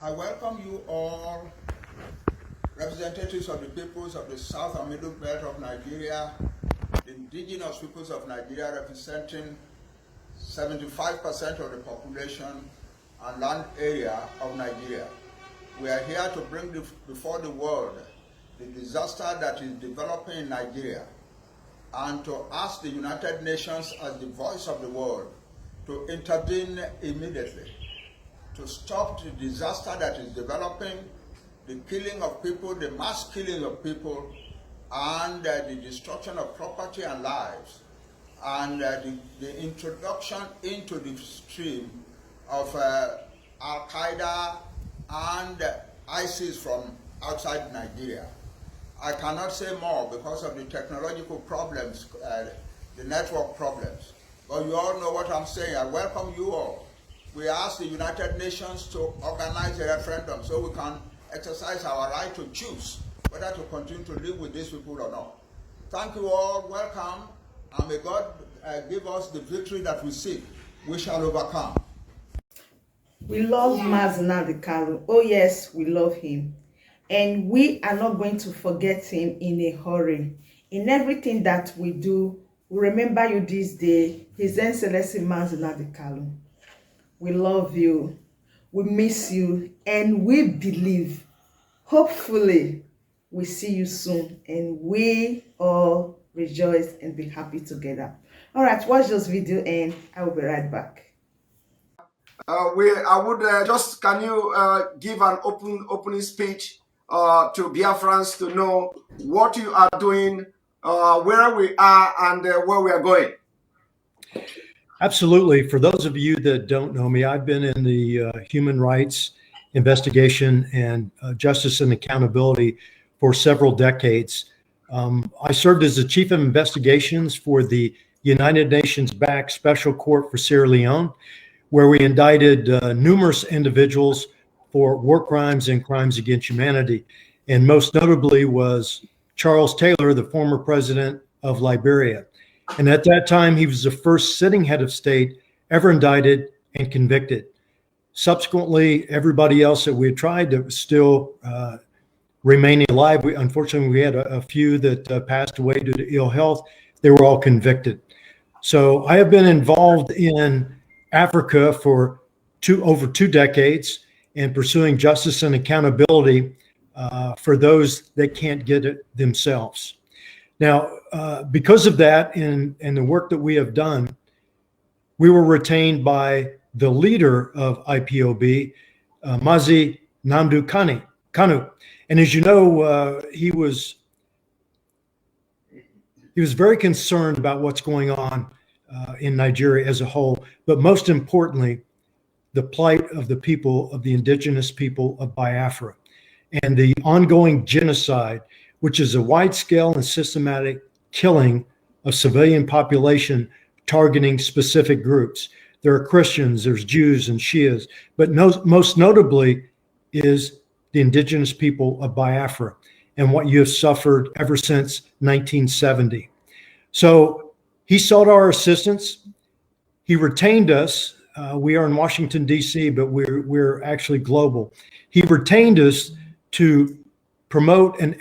I welcome you all, representatives of the peoples of the South and Middle Belt of Nigeria, the indigenous peoples of Nigeria representing 75% of the population and land area of Nigeria. We are here to bring before the world the disaster that is developing in Nigeria and to ask the United Nations as the voice of the world to intervene immediately to stop the disaster that is developing, the killing of people, the mass killing of people, and the destruction of property and lives, and the introduction into the stream of Al-Qaeda and ISIS from outside Nigeria. I cannot say more because of the technological problems, the network problems. But you all know what I'm saying. I welcome you all. We ask the United Nations to organize a referendum so we can exercise our right to choose whether to continue to live with these people or not. Thank you all, welcome, and may God give us the victory that we seek. We shall overcome. We love Nnamdi Kanu. Oh yes, we love him. And we are not going to forget him in a hurry. In everything that we do, we remember you this day, His Excellency Nnamdi Kanu. We love you, we miss you, and we believe, hopefully, we see you soon, and we all rejoice and be happy together. All right, watch this video, and I will be right back. Can you give an opening speech to Biafrans to know what you are doing, where we are, and where we are going? Absolutely. For those of you that don't know me, I've been in the human rights investigation and justice and accountability for several decades. I served as the chief of investigations for the United Nations-backed Special Court for Sierra Leone, where we indicted numerous individuals for war crimes and crimes against humanity. And most notably was Charles Taylor, the former president of Liberia. And at that time, he was the first sitting head of state ever indicted and convicted. Subsequently, everybody else that we had tried that was still remaining alive, unfortunately, we had a few that passed away due to ill health. They were all convicted. So I have been involved in Africa for over two decades and pursuing justice and accountability for those that can't get it themselves. Now, because of that and the work that we have done, we were retained by the leader of IPOB, Mazi Nnamdi Kanu. And as you know, he was very concerned about what's going on in Nigeria as a whole, but most importantly, the plight of the people, of the indigenous people of Biafra, and the ongoing genocide, which is a wide-scale and systematic killing of civilian population targeting specific groups. There are Christians, there's Jews and Shias, but most notably is the indigenous people of Biafra and what you have suffered ever since 1970. So he sought our assistance. He retained us. We are in Washington, D.C., but we're actually global. He retained us to promote an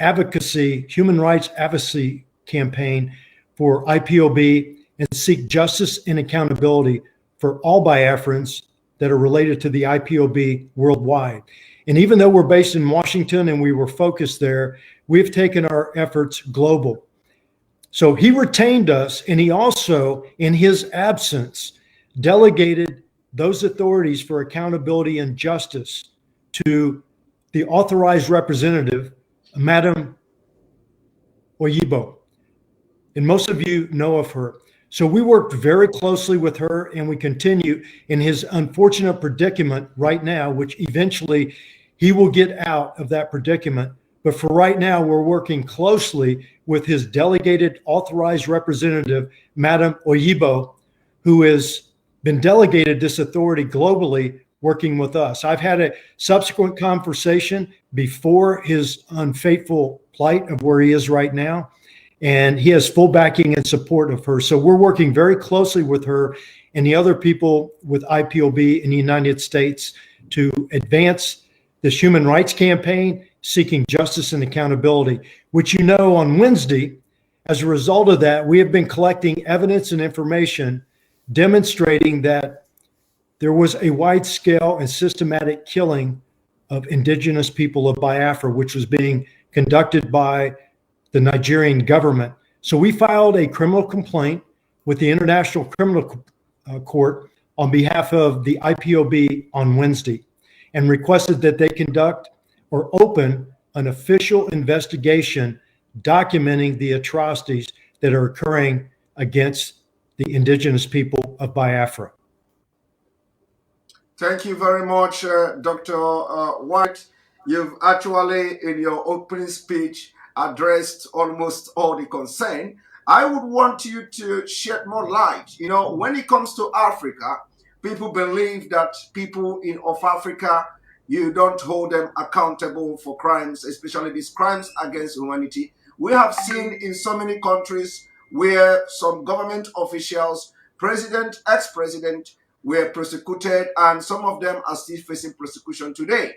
human rights advocacy campaign for IPOB and seek justice and accountability for all Biafrans that are related to the IPOB worldwide. And even though we're based in Washington and we were focused there, we've taken our efforts global. So he retained us, and he also, in his absence, delegated those authorities for accountability and justice to the authorized representative, Madam Oyibo. And most of you know of her. So we worked very closely with her, and we continue in his unfortunate predicament right now, which eventually he will get out of that predicament. But for right now, we're working closely with his delegated authorized representative, Madam Oyibo, who has been delegated this authority globally, working with us. I've had a subsequent conversation before his unfaithful plight of where he is right now, and he has full backing and support of her. So we're working very closely with her and the other people with IPOB in the United States to advance this human rights campaign seeking justice and accountability, which you know on Wednesday, as a result of that, we have been collecting evidence and information demonstrating that there was a wide-scale and systematic killing of indigenous people of Biafra, which was being conducted by the Nigerian government. So we filed a criminal complaint with the International Criminal Court on behalf of the IPOB on Wednesday and requested that they conduct or open an official investigation documenting the atrocities that are occurring against the indigenous people of Biafra. Thank you very much, Dr. White. You've actually, in your opening speech, addressed almost all the concern. I would want you to shed more light. You know, when it comes to Africa, people believe that people of Africa, you don't hold them accountable for crimes, especially these crimes against humanity. We have seen in so many countries where some government officials, president, ex-president, were prosecuted, and some of them are still facing prosecution today.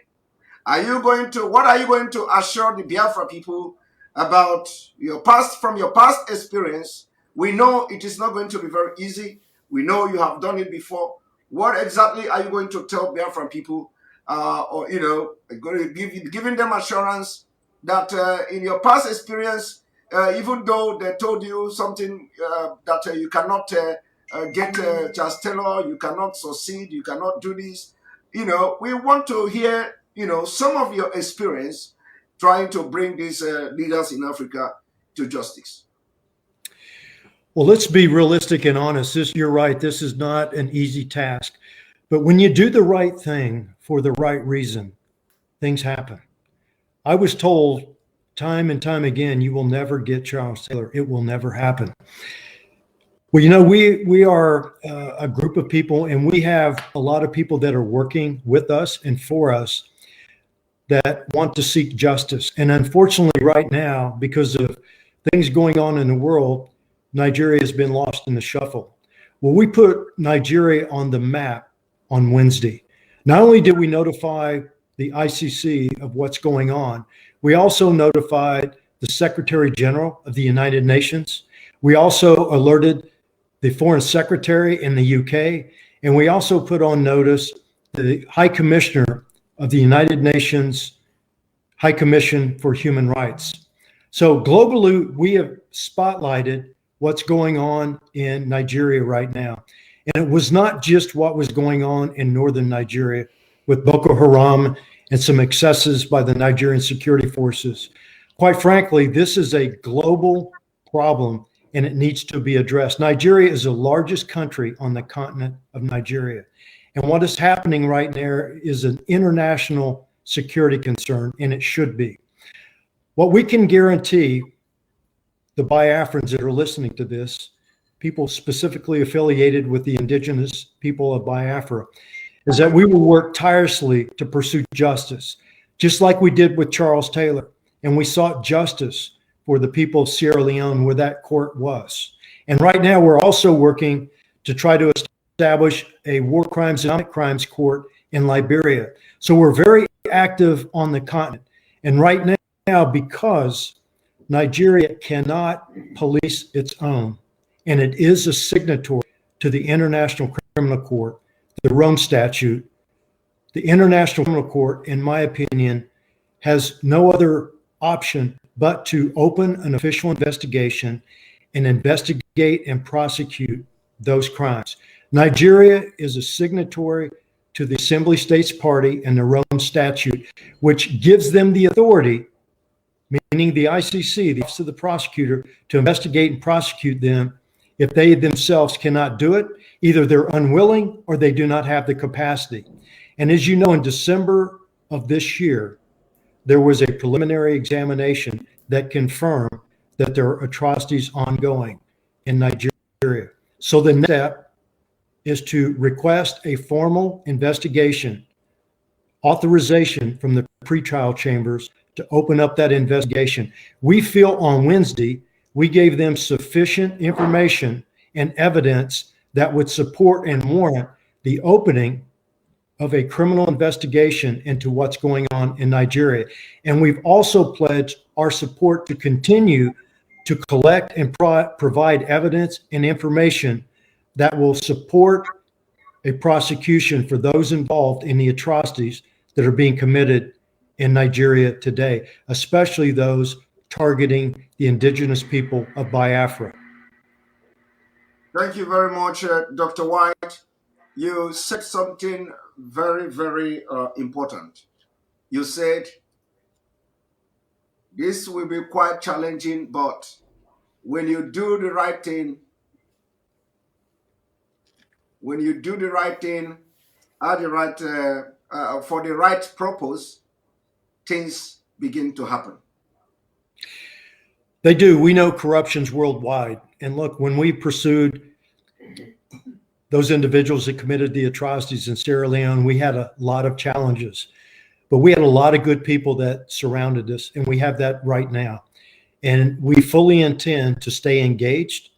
What are you going to assure the Biafra people about your past, from your past experience? We know it is not going to be very easy. We know you have done it before. What exactly are you going to tell Biafra people, or, you know, giving them assurance that in your past experience, even though they told you something that you cannot get Charles Taylor, you cannot succeed, you cannot do this, you know, we want to hear, you know, some of your experience trying to bring these leaders in Africa to justice. Well, let's be realistic and honest. You're right. This is not an easy task. But when you do the right thing for the right reason, things happen. I was told time and time again, you will never get Charles Taylor. It will never happen. Well, you know, we are a group of people, and we have a lot of people that are working with us and for us that want to seek justice. And unfortunately, right now, because of things going on in the world, Nigeria has been lost in the shuffle. Well, we put Nigeria on the map on Wednesday. Not only did we notify the ICC of what's going on, we also notified the Secretary General of the United Nations. We also alerted the Foreign Secretary in the UK, and we also put on notice the High Commissioner of the United Nations High Commission for Human Rights. So globally, we have spotlighted what's going on in Nigeria right now. And it was not just what was going on in northern Nigeria with Boko Haram and some excesses by the Nigerian security forces. Quite frankly, this is a global problem and it needs to be addressed. Nigeria is the largest country on the continent of Nigeria. And what is happening right there is an international security concern, and it should be. What we can guarantee the Biafrans that are listening to this, people specifically affiliated with the indigenous people of Biafra, is that we will work tirelessly to pursue justice, just like we did with Charles Taylor. And we sought justice for the people of Sierra Leone where that court was. And right now we're also working to try to establish a war crimes and economic crimes court in Liberia. So we're very active on the continent. And right now, because Nigeria cannot police its own, and it is a signatory to the International Criminal Court, the Rome Statute, the International Criminal Court, in my opinion, has no other option but to open an official investigation and investigate and prosecute those crimes. Nigeria is a signatory to the Assembly States Party and the Rome Statute, which gives them the authority, meaning the ICC, the Office of the Prosecutor, to investigate and prosecute them if they themselves cannot do it. Either they're unwilling or they do not have the capacity. And as you know, in December of this year, there was a preliminary examination that confirmed that there are atrocities ongoing in Nigeria. So the next step is to request a formal investigation, authorization from the pretrial chambers to open up that investigation. We feel on Wednesday, we gave them sufficient information and evidence that would support and warrant the opening of a criminal investigation into what's going on in Nigeria. And we've also pledged our support to continue to collect and provide evidence and information that will support a prosecution for those involved in the atrocities that are being committed in Nigeria today, especially those targeting the indigenous people of Biafra. Thank you very much, Dr. White. You said something very, very important. You said this will be quite challenging, but when you do the right thing, at the right for the right purpose, things begin to happen. They do. We know corruption's worldwide. And look, when we pursued those individuals that committed the atrocities in Sierra Leone, we had a lot of challenges, but we had a lot of good people that surrounded us, and we have that right now. And we fully intend to stay engaged.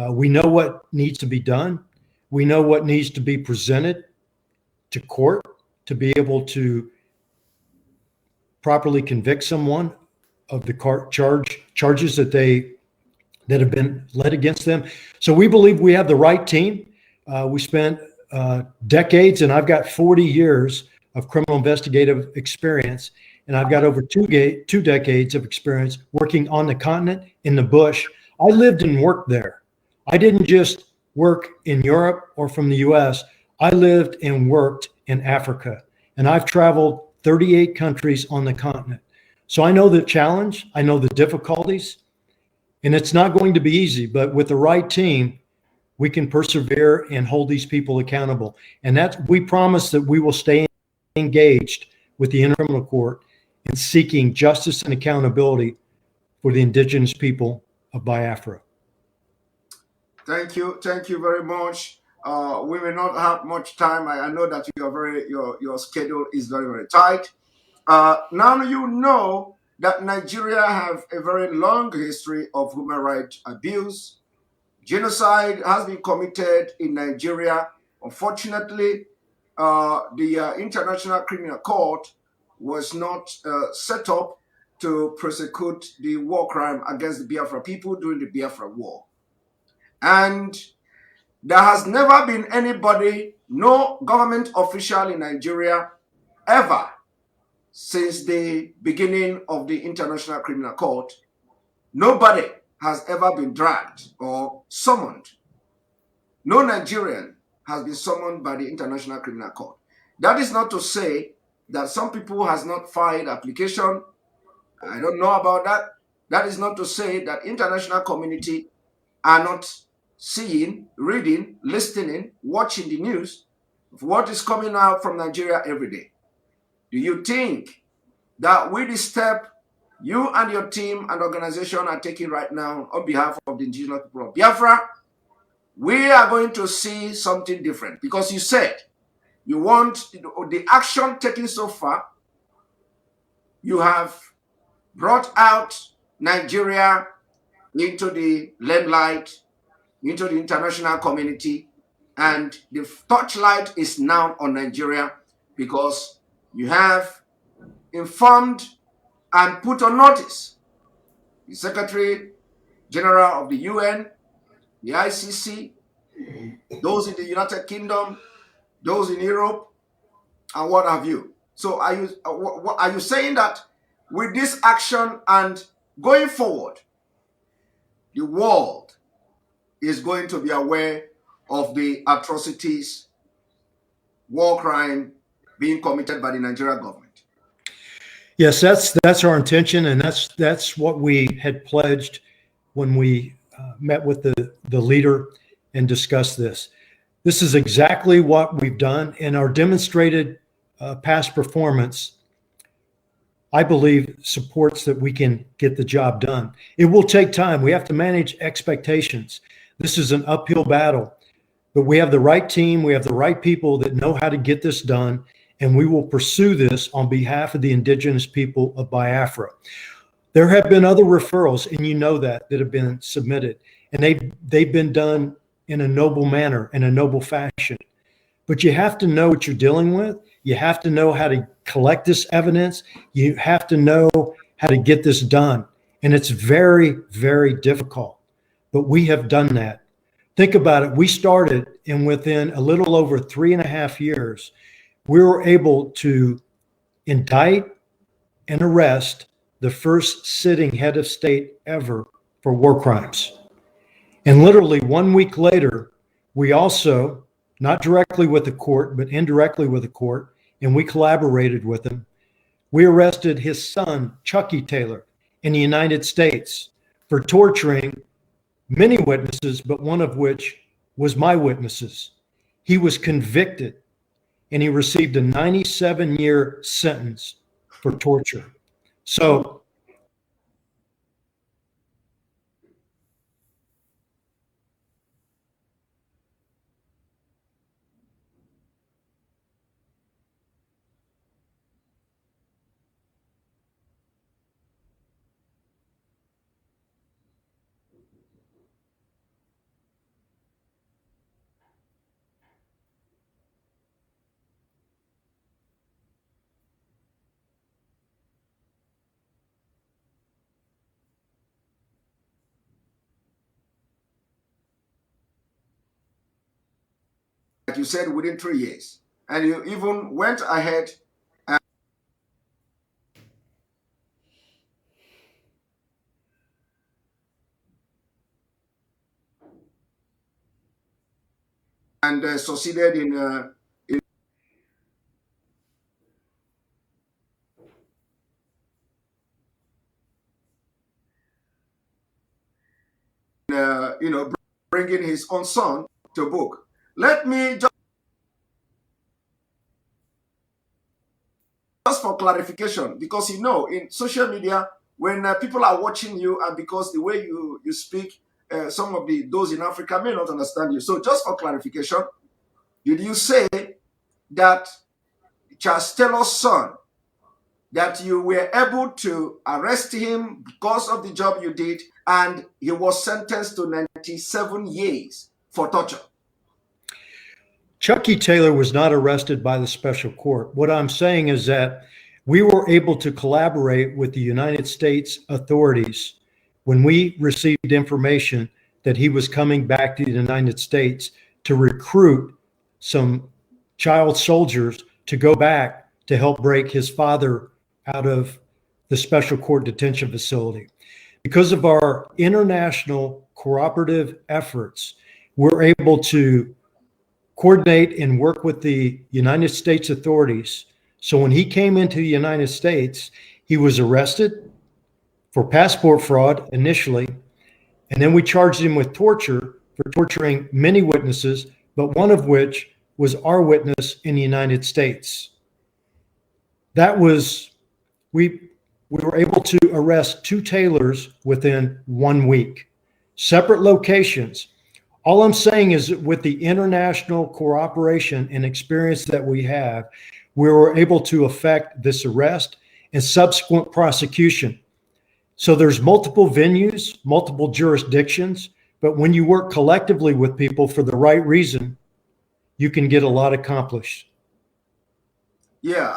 We know what needs to be done. We know what needs to be presented to court to be able to properly convict someone of the charges that have been led against them. So we believe we have the right team. We spent decades, and I've got 40 years of criminal investigative experience, and I've got over two decades of experience working on the continent, in the bush. I lived and worked there. I didn't just work in Europe or from the US. I lived and worked in Africa, and I've traveled 38 countries on the continent. So I know the challenge, I know the difficulties, and it's not going to be easy, but with the right team, we can persevere and hold these people accountable. And we promise that we will stay engaged with the Criminal Court in seeking justice and accountability for the indigenous people of Biafra. Thank you very much. We may not have much time. I know that your schedule is very, very tight. Now you know that Nigeria have a very long history of human rights abuse. Genocide has been committed in Nigeria. Unfortunately, the International Criminal Court was not set up to prosecute the war crime against the Biafra people during the Biafra War. And there has never been anybody, no government official in Nigeria, ever since the beginning of the International Criminal Court, nobody has ever been dragged or summoned. No Nigerian has been summoned by the International Criminal Court. That is not to say that some people has not filed application. I don't know about that. That is not to say that international community are not seeing, reading, listening, watching the news of what is coming out from Nigeria every day. Do you think that with the step you and your team and organization are taking right now on behalf of the indigenous people of Biafra, we are going to see something different? Because you said you want the action taken so far, you have brought out Nigeria into the limelight, into the international community, and the torchlight is now on Nigeria because you have informed and put on notice the Secretary General of the UN, the ICC, those in the United Kingdom, those in Europe, and what have you. So are you saying that with this action and going forward, the world is going to be aware of the atrocities, war crime being committed by the Nigerian government? Yes, that's our intention, and that's what we had pledged when we met with the leader and discussed this. This is exactly what we've done, and our demonstrated past performance, I believe, supports that we can get the job done. It will take time. We have to manage expectations. This is an uphill battle, but we have the right team. We have the right people that know how to get this done, and we will pursue this on behalf of the indigenous people of Biafra. There have been other referrals, and you know that have been submitted, and they've been done in a noble manner, in a noble fashion. but you have to know what you're dealing with. You have to know how to collect this evidence. You have to know how to get this done. And it's very, very difficult, but we have done that. Think about it. We started, and within a little over 3.5 years, we were able to indict and arrest the first sitting head of state ever for war crimes. And literally 1 week later, we also, not directly with the court, but indirectly with the court, and we collaborated with him, we arrested his son, Chucky Taylor, in the United States for torturing many witnesses, but one of which was my witnesses. He was convicted and he received a 97-year sentence for torture. So like you said, within 3 years. And you even went ahead and succeeded in bringing his own son to book. Let me just for clarification, because in social media, when people are watching you, and because the way you speak, some of those in Africa may not understand you. So just for clarification, did you say that Charles Taylor's son, that you were able to arrest him because of the job you did, and he was sentenced to 97 years for torture? Chucky Taylor was not arrested by the special court. What I'm saying is that we were able to collaborate with the United States authorities when we received information that he was coming back to the United States to recruit some child soldiers to go back to help break his father out of the special court detention facility. Because of our international cooperative efforts, we're able to coordinate and work with the United States authorities. So when he came into the United States, he was arrested for passport fraud initially, and then we charged him with torture for torturing many witnesses, but one of which was our witness in the United States. That was, we were able to arrest 2 Taylors within 1 week, separate locations. All I'm saying is that with the international cooperation and experience that we have, we were able to effect this arrest and subsequent prosecution. So there's multiple venues, multiple jurisdictions, but when you work collectively with people for the right reason, you can get a lot accomplished. Yeah,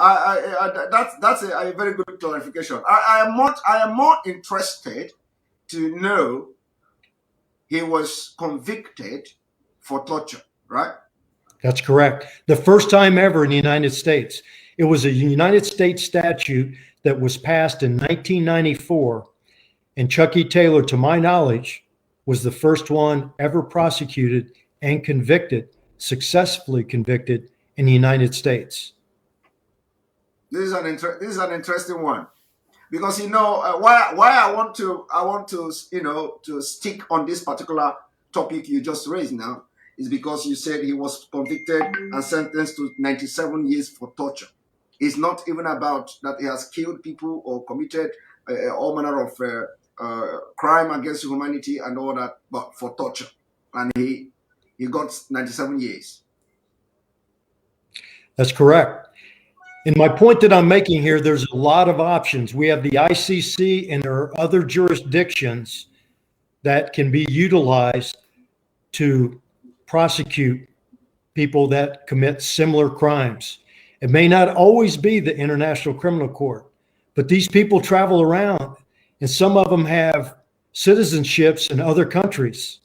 that's a very good clarification. I am more interested to know he was convicted for torture, right? That's correct. The first time ever in the United States. It was a United States statute that was passed in 1994, and Chucky Taylor, to my knowledge, was the first one ever prosecuted and convicted, successfully convicted in the United States. This is an interesting one, because why I want to to stick on this particular topic you just raised now is because you said he was convicted and sentenced to 97 years for torture. It's not even about that he has killed people or committed all manner of crime against humanity and all that, but for torture, and he got 97 years. That's correct. And my point that I'm making here, there's a lot of options. We have the ICC, and there are other jurisdictions that can be utilized to prosecute people that commit similar crimes. It may not always be the International Criminal Court, but these people travel around, and some of them have citizenships in other countries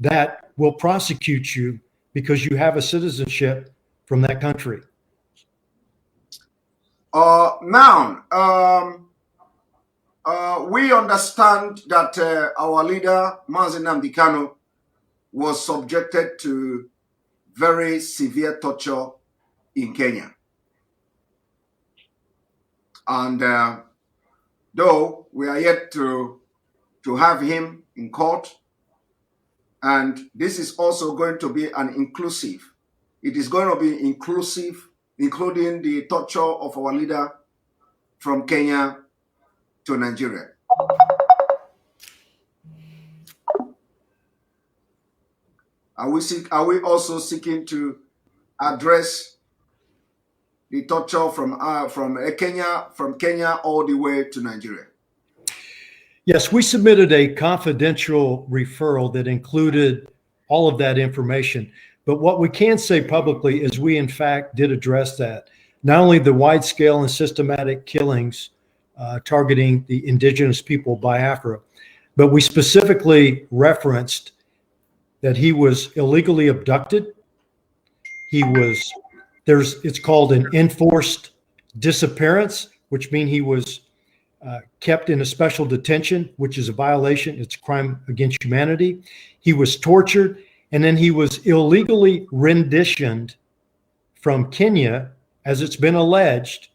that will prosecute you because you have a citizenship from that country. We understand that our leader, Nnamdi Kanu, was subjected to very severe torture in Kenya. And though we are yet to have him in court, and this is also going to be an inclusive. It is going to be inclusive, including the torture of our leader from Kenya to Nigeria. Are we also seeking to address the torture from Kenya all the way to Nigeria? Yes, we submitted a confidential referral that included all of that information. But what we can say publicly is we, in fact, did address that. Not only the wide-scale and systematic killings targeting the indigenous people of BIAFRA, but we specifically referenced that he was illegally abducted. It's called an enforced disappearance, which means he was kept in a special detention, which is a violation. It's a crime against humanity. He was tortured, and then he was illegally renditioned from Kenya, as it's been alleged,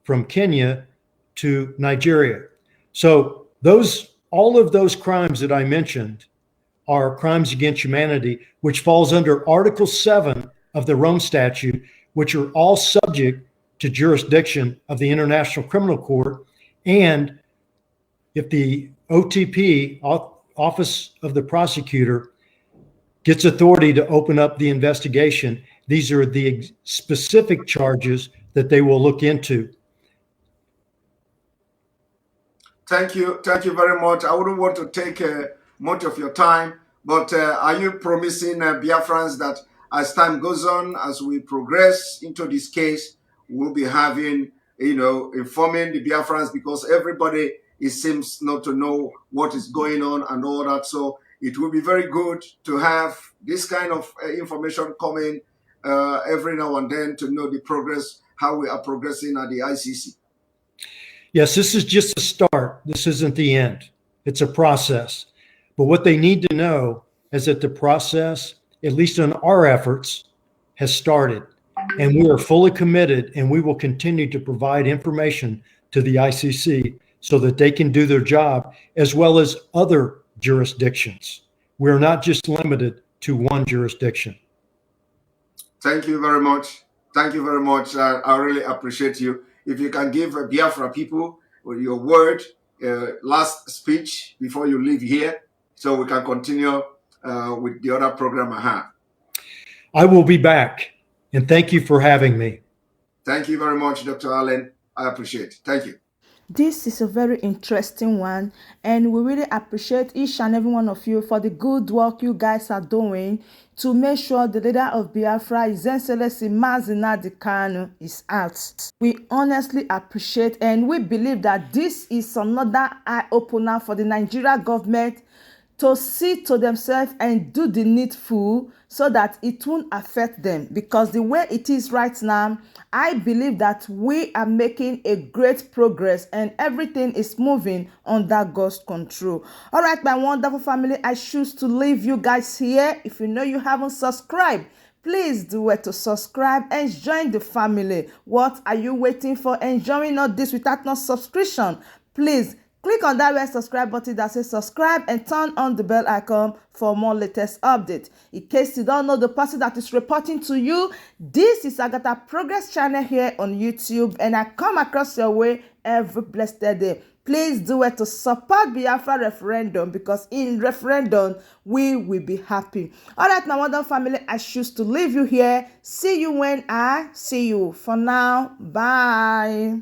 from Kenya to Nigeria. So all of those crimes that I mentioned are crimes against humanity, which falls under Article 7 of the Rome Statute, which are all subject to jurisdiction of the International Criminal Court. And if the OTP, Office of the Prosecutor, gets authority to open up the investigation, these are the specific charges that they will look into. Thank you very much. I wouldn't want to take much of your time, but are you promising Biafrans that as time goes on, as we progress into this case, we'll be having, informing the Biafrans, because everybody seems not to know what is going on and all that. So it will be very good to have this kind of information coming every now and then to know the progress, how we are progressing at the ICC. Yes, this is just a start. This isn't the end. It's a process. But what they need to know is that the process, at least in our efforts, has started. And we are fully committed, and we will continue to provide information to the ICC so that they can do their job, as well as other jurisdictions. We're not just limited to one jurisdiction. Thank you very much. Thank you very much. I really appreciate you. If you can give Biafra people your word, last speech before you leave here, so we can continue with the other program I have. I will be back, and thank you for having me. Thank you very much, Dr. Allen. I appreciate it. Thank you. This is a very interesting one, and we really appreciate each and every one of you for the good work you guys are doing to make sure the leader of Biafra, His Excellency Nnamdi Kanu, is out. We honestly appreciate, and we believe that this is another eye-opener for the Nigeria government to see to themselves and do the needful so that it won't affect them. Because the way it is right now, I believe that we are making a great progress and everything is moving under God's control. All right, my wonderful family, I choose to leave you guys here. If you know you haven't subscribed, please do it to subscribe and join the family. What are you waiting for? Enjoying all this without no subscription? Please click on that red subscribe button that says subscribe and turn on the bell icon for more latest updates. In case you don't know the person that is reporting to you, this is Agatha Progress channel here on YouTube, and I come across your way every blessed day. Please do it to support Biafra referendum, because in referendum, we will be happy. All right, my wonderful family, I choose to leave you here. See you when I see you. For now, bye.